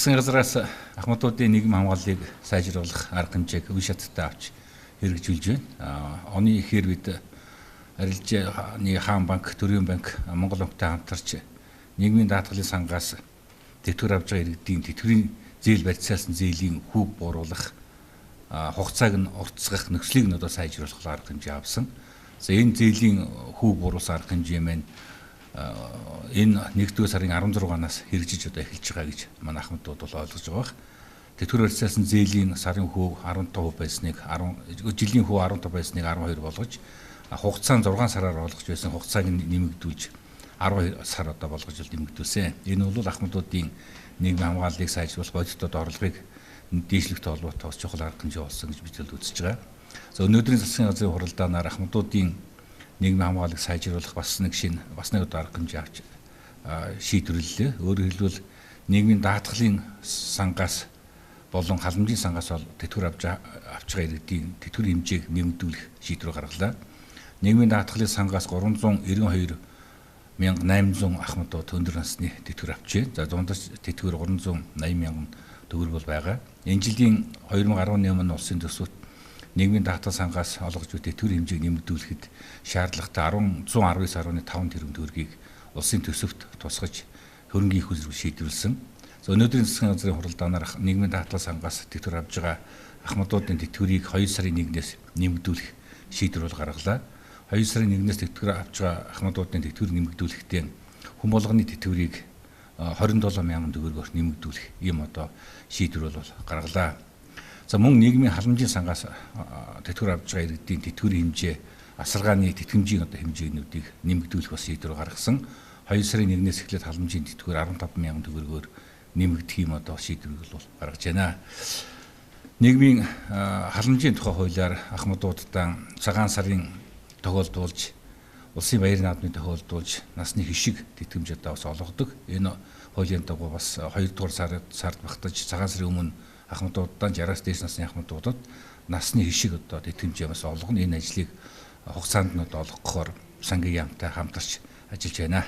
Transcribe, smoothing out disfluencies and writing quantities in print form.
засгийн газраас ахмадуудын нийгэм хамгааллыг сайжруулах арга хэмжээг үе шаттай авч хэрэгжүүлж байна. Оны ихээр бид арилжааны хаан банк, төрийн банк, Монгол банктай хамтарч нийгмийн даатгалын сангаас тэтгэвэр авж байгаа иргэдийн тэтгэврийн зээл барьцаалсан зээлийн хүүг бууруулах хугацааг нь уртасгах нөхцөлийг нь одоо сайжруулах арга хэмжээ авсан. За энэ зээлийн хүүг бууруулсан арга хэмжээ маань энэ 1-р сарын 16-наас хэрэгжиж одоо эхэлж байгаа гэж манай ахмадууд бол ойлгож байгаа. Тэтгэвэр барьцаалсан зээлийн сарын хүү 15% байсныг жилийн хүү 15 байсныг 12 болгож хугацаа нь 6 сараар болгож байсан хугацааг нь нэмэгдүүлж 12 сар одоо болгож нэмэгдүүлсэн. Энэ бол ахмадуудын нийгмийн хамгааллыг сайжруулах бодитод орлогыг дээшлэхтэй холбоотой чухал арга хэмжээ болсон гэж бид үзэж байгаа. За өнөөдрийн засгийн газрын хуралдаанаар ахмадуудын нийгмийн хамгааллыг сайжруулах бас нэг одоо арга хэмжээ авч шийдвэрлэлээ. Өөрөөр хэлбэл нийгмийн даатгалын сангаас болон халамжийн сангаас тэтгэвэр авч байгаа иргэдийн тэтгэврийн хэмжээг нэмэгдүүлэх шийдвэр гаргалаа. Нийгмийн даатгалын сангаас 392,800 ахмадууд өндөр насны тэтгэвэр авчээ. За дундаж тэтгэвэр 380,000 төгрөг бол байгаа. Энэ жилийн 2018 оны улсын төсөвт нийгмийн даатгал сангаас олгож буй тэтгэврийн хэмжээг нэмэгдүүлэхэд шаардлагатай 119.5 тэрбум төгрөгийг улсын төсөвт тусгаж хөрөнгөний их үзрүүл шийдвэрлсэн. За өнөөдрийн засгийн газрын хуралдаанаар нийгмийн даатгал сангаас тэтгэвэр авж байгаа ахмадуудын тэтгэврийг 2 сарын 1-ээс нэмэгдүүлэх шийдвэр гаргалаа. 2 сарын 1-ээс тэтгэвэр авж байгаа ахмадуудын тэтгэвэр нэмэгдүүлэхдээ хүн болгоны тэтгэврийг 27,000 төгрөгөөр нэмэгдүүлэх ийм одоо шийдвэр бол гаргалаа. За мөн нийгмийн халамжийн сангаас тэтгэвэр авж байгаа иргэдийн тэтгэврийн хэмжээ асаргааны тэтгэмжийн одоо хэмжээнүүдийг нэмэгдүүлэх бас шийдвэр гаргасан. 2 сарын 1-ээс эхлээд халамжийн тэтгэвэр 15,000 төгрөгөөр нэмэгдэх юм одоо шийдвэр бол гаргаж байна. Нийгмийн халамжийн тухай хуулиар ахмадуудаа цагаан сарын тохиолдуулж улсын баярын наадмын тохиолдуулж насны хишиг тэтгэмж одоо бас олгодог. Энэ хуулийн дагуу бас 2-р сард багтаж цагаан сарын өмнө ахмадуудаа 60-аас дээш насны ахмадуудад насны хишиг одоо тэтгэмжээ бас олгоно. Энэ ажлыг хугацаанд нь одоо олгохоор сангийн яамтай хамтарч ажиллаж байна.